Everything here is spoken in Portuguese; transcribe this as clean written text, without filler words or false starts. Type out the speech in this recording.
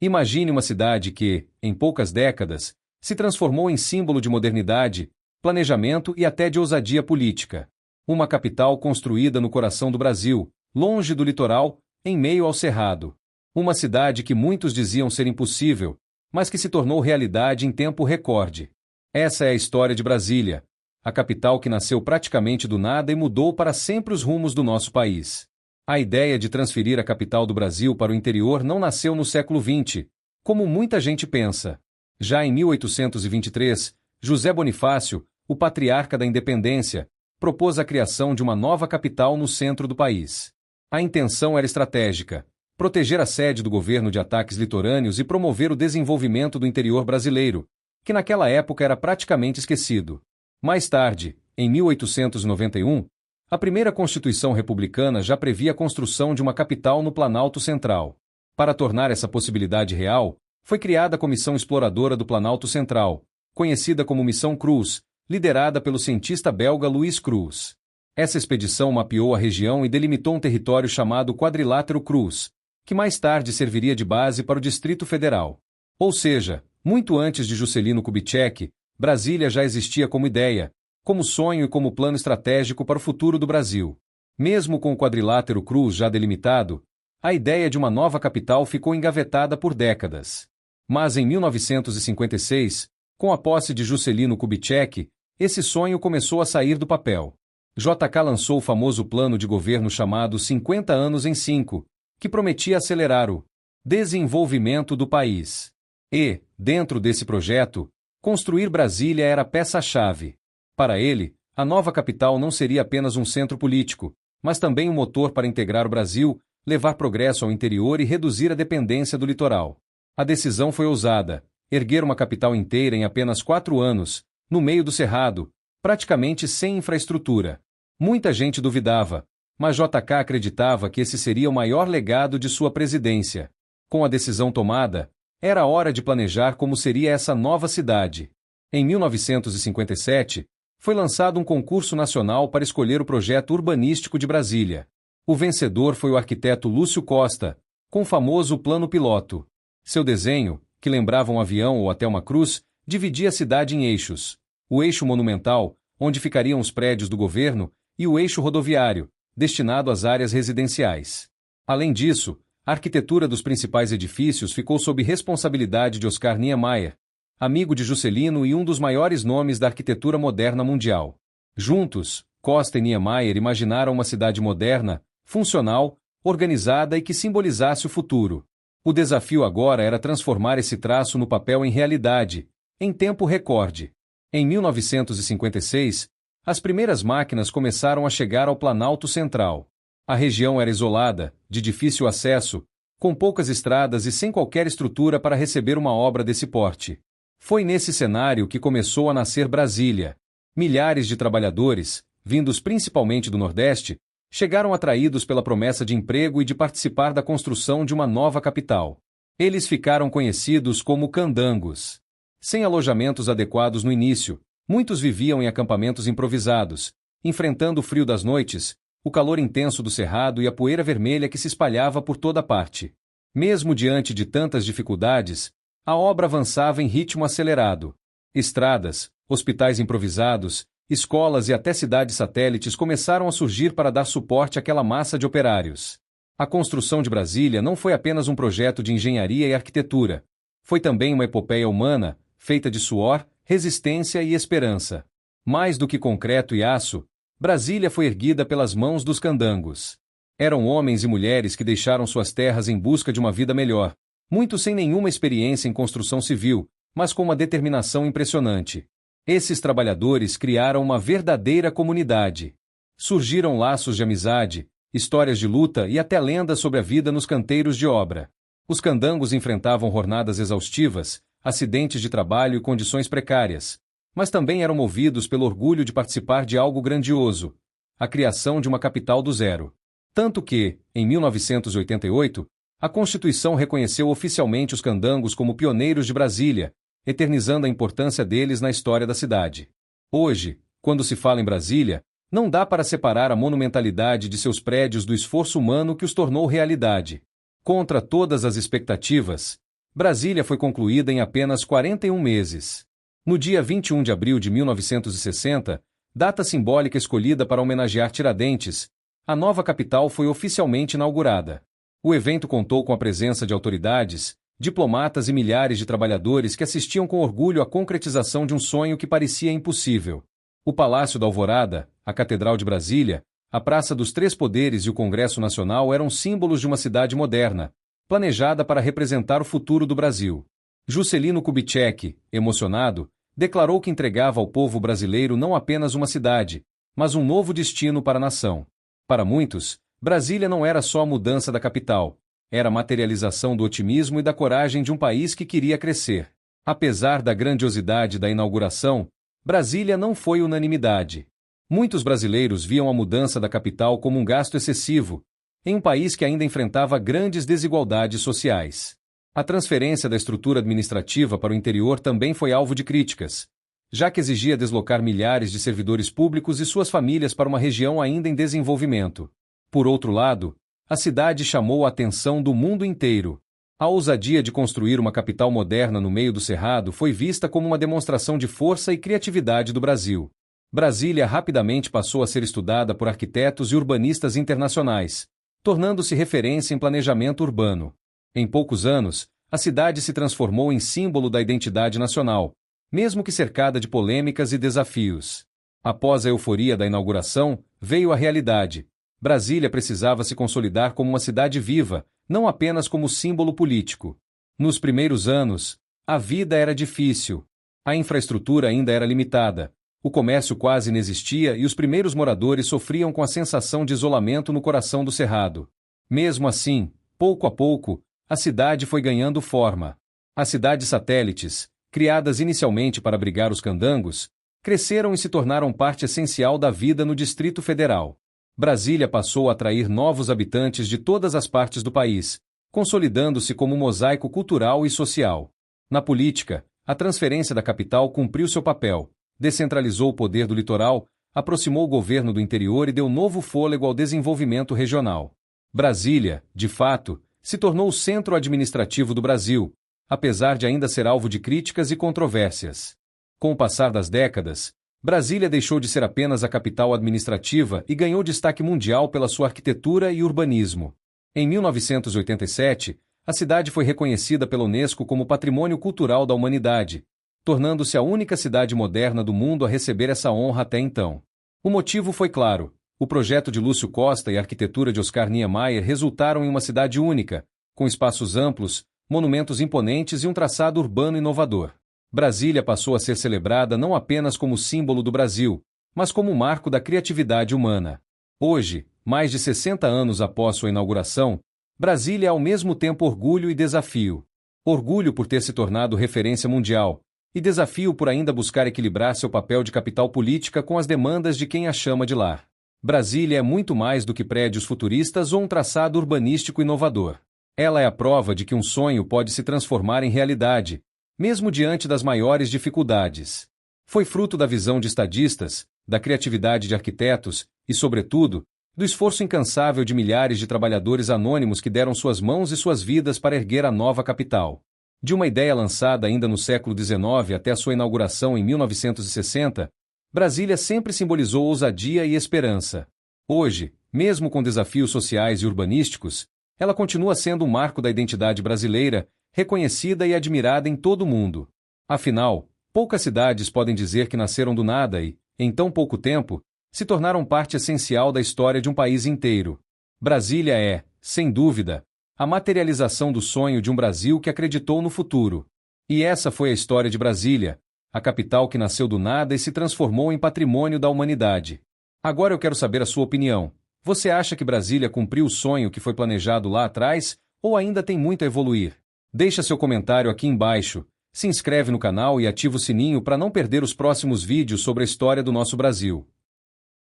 Imagine uma cidade que, em poucas décadas, se transformou em símbolo de modernidade, planejamento e até de ousadia política. Uma capital construída no coração do Brasil, longe do litoral, em meio ao cerrado. Uma cidade que muitos diziam ser impossível, mas que se tornou realidade em tempo recorde. Essa é a história de Brasília, a capital que nasceu praticamente do nada e mudou para sempre os rumos do nosso país. A ideia de transferir a capital do Brasil para o interior não nasceu no século XX, como muita gente pensa. Já em 1823, José Bonifácio, o patriarca da independência, propôs a criação de uma nova capital no centro do país. A intenção era estratégica: proteger a sede do governo de ataques litorâneos e promover o desenvolvimento do interior brasileiro, que naquela época era praticamente esquecido. Mais tarde, em 1891, a primeira Constituição republicana já previa a construção de uma capital no Planalto Central. Para tornar essa possibilidade real, foi criada a Comissão Exploradora do Planalto Central, conhecida como Missão Cruz, liderada pelo cientista belga Luiz Cruz. Essa expedição mapeou a região e delimitou um território chamado Quadrilátero Cruz, que mais tarde serviria de base para o Distrito Federal. Ou seja, muito antes de Juscelino Kubitschek, Brasília já existia como ideia, como sonho e como plano estratégico para o futuro do Brasil. Mesmo com o Quadrilátero Cruz já delimitado, a ideia de uma nova capital ficou engavetada por décadas. Mas em 1956, com a posse de Juscelino Kubitschek, esse sonho começou a sair do papel. JK lançou o famoso plano de governo chamado 50 anos em 5, que prometia acelerar o desenvolvimento do país. E, dentro desse projeto, construir Brasília era a peça-chave. Para ele, a nova capital não seria apenas um centro político, mas também um motor para integrar o Brasil, levar progresso ao interior e reduzir a dependência do litoral. A decisão foi ousada: erguer uma capital inteira em apenas 4 anos, no meio do cerrado, praticamente sem infraestrutura. Muita gente duvidava, mas JK acreditava que esse seria o maior legado de sua presidência. Com a decisão tomada, era hora de planejar como seria essa nova cidade. Em 1957, foi lançado um concurso nacional para escolher o projeto urbanístico de Brasília. O vencedor foi o arquiteto Lúcio Costa, com o famoso Plano Piloto. Seu desenho, que lembrava um avião ou até uma cruz, dividia a cidade em eixos: o eixo monumental, onde ficariam os prédios do governo, e o eixo rodoviário, destinado às áreas residenciais. Além disso, a arquitetura dos principais edifícios ficou sob responsabilidade de Oscar Niemeyer, amigo de Juscelino e um dos maiores nomes da arquitetura moderna mundial. Juntos, Costa e Niemeyer imaginaram uma cidade moderna, funcional, organizada e que simbolizasse o futuro. O desafio agora era transformar esse traço no papel em realidade, em tempo recorde. Em 1956, as primeiras máquinas começaram a chegar ao Planalto Central. A região era isolada, de difícil acesso, com poucas estradas e sem qualquer estrutura para receber uma obra desse porte. Foi nesse cenário que começou a nascer Brasília. Milhares de trabalhadores, vindos principalmente do Nordeste, chegaram atraídos pela promessa de emprego e de participar da construção de uma nova capital. Eles ficaram conhecidos como candangos. Sem alojamentos adequados no início, muitos viviam em acampamentos improvisados, enfrentando o frio das noites, o calor intenso do cerrado e a poeira vermelha que se espalhava por toda parte. Mesmo diante de tantas dificuldades, a obra avançava em ritmo acelerado. Estradas, hospitais improvisados, escolas e até cidades satélites começaram a surgir para dar suporte àquela massa de operários. A construção de Brasília não foi apenas um projeto de engenharia e arquitetura. Foi também uma epopeia humana, feita de suor, resistência e esperança. Mais do que concreto e aço, Brasília foi erguida pelas mãos dos candangos. Eram homens e mulheres que deixaram suas terras em busca de uma vida melhor, muitos sem nenhuma experiência em construção civil, mas com uma determinação impressionante. Esses trabalhadores criaram uma verdadeira comunidade. Surgiram laços de amizade, histórias de luta e até lendas sobre a vida nos canteiros de obra. Os candangos enfrentavam jornadas exaustivas, acidentes de trabalho e condições precárias, mas também eram movidos pelo orgulho de participar de algo grandioso: a criação de uma capital do zero. Tanto que, em 1988, a Constituição reconheceu oficialmente os candangos como pioneiros de Brasília, eternizando a importância deles na história da cidade. Hoje, quando se fala em Brasília, não dá para separar a monumentalidade de seus prédios do esforço humano que os tornou realidade. Contra todas as expectativas, Brasília foi concluída em apenas 41 meses. No dia 21 de abril de 1960, data simbólica escolhida para homenagear Tiradentes, a nova capital foi oficialmente inaugurada. O evento contou com a presença de autoridades, diplomatas e milhares de trabalhadores que assistiam com orgulho à concretização de um sonho que parecia impossível. O Palácio da Alvorada, a Catedral de Brasília, a Praça dos Três Poderes e o Congresso Nacional eram símbolos de uma cidade moderna, planejada para representar o futuro do Brasil. Juscelino Kubitschek, emocionado, declarou que entregava ao povo brasileiro não apenas uma cidade, mas um novo destino para a nação. Para muitos, Brasília não era só a mudança da capital, era a materialização do otimismo e da coragem de um país que queria crescer. Apesar da grandiosidade da inauguração, Brasília não foi unanimidade. Muitos brasileiros viam a mudança da capital como um gasto excessivo, em um país que ainda enfrentava grandes desigualdades sociais. A transferência da estrutura administrativa para o interior também foi alvo de críticas, já que exigia deslocar milhares de servidores públicos e suas famílias para uma região ainda em desenvolvimento. Por outro lado, a cidade chamou a atenção do mundo inteiro. A ousadia de construir uma capital moderna no meio do Cerrado foi vista como uma demonstração de força e criatividade do Brasil. Brasília rapidamente passou a ser estudada por arquitetos e urbanistas internacionais, tornando-se referência em planejamento urbano. Em poucos anos, a cidade se transformou em símbolo da identidade nacional, mesmo que cercada de polêmicas e desafios. Após a euforia da inauguração, veio a realidade. Brasília precisava se consolidar como uma cidade viva, não apenas como símbolo político. Nos primeiros anos, a vida era difícil. A infraestrutura ainda era limitada. O comércio quase inexistia e os primeiros moradores sofriam com a sensação de isolamento no coração do Cerrado. Mesmo assim, pouco a pouco, a cidade foi ganhando forma. As cidades satélites, criadas inicialmente para abrigar os candangos, cresceram e se tornaram parte essencial da vida no Distrito Federal. Brasília passou a atrair novos habitantes de todas as partes do país, consolidando-se como um mosaico cultural e social. Na política, a transferência da capital cumpriu seu papel, descentralizou o poder do litoral, aproximou o governo do interior e deu novo fôlego ao desenvolvimento regional. Brasília, de fato, se tornou o centro administrativo do Brasil, apesar de ainda ser alvo de críticas e controvérsias. Com o passar das décadas, Brasília deixou de ser apenas a capital administrativa e ganhou destaque mundial pela sua arquitetura e urbanismo. Em 1987, a cidade foi reconhecida pela Unesco como Patrimônio Cultural da Humanidade, tornando-se a única cidade moderna do mundo a receber essa honra até então. O motivo foi claro: o projeto de Lúcio Costa e a arquitetura de Oscar Niemeyer resultaram em uma cidade única, com espaços amplos, monumentos imponentes e um traçado urbano inovador. Brasília passou a ser celebrada não apenas como símbolo do Brasil, mas como um marco da criatividade humana. Hoje, mais de 60 anos após sua inauguração, Brasília é ao mesmo tempo orgulho e desafio. Orgulho por ter se tornado referência mundial, e desafio por ainda buscar equilibrar seu papel de capital política com as demandas de quem a chama de lar. Brasília é muito mais do que prédios futuristas ou um traçado urbanístico inovador. Ela é a prova de que um sonho pode se transformar em realidade, mesmo diante das maiores dificuldades. Foi fruto da visão de estadistas, da criatividade de arquitetos e, sobretudo, do esforço incansável de milhares de trabalhadores anônimos que deram suas mãos e suas vidas para erguer a nova capital. De uma ideia lançada ainda no século XIX até a sua inauguração em 1960, Brasília sempre simbolizou ousadia e esperança. Hoje, mesmo com desafios sociais e urbanísticos, ela continua sendo um marco da identidade brasileira, reconhecida e admirada em todo o mundo. Afinal, poucas cidades podem dizer que nasceram do nada e, em tão pouco tempo, se tornaram parte essencial da história de um país inteiro. Brasília é, sem dúvida, a materialização do sonho de um Brasil que acreditou no futuro. E essa foi a história de Brasília, a capital que nasceu do nada e se transformou em patrimônio da humanidade. Agora eu quero saber a sua opinião. Você acha que Brasília cumpriu o sonho que foi planejado lá atrás, ou ainda tem muito a evoluir? Deixa seu comentário aqui embaixo, se inscreve no canal e ativa o sininho para não perder os próximos vídeos sobre a história do nosso Brasil.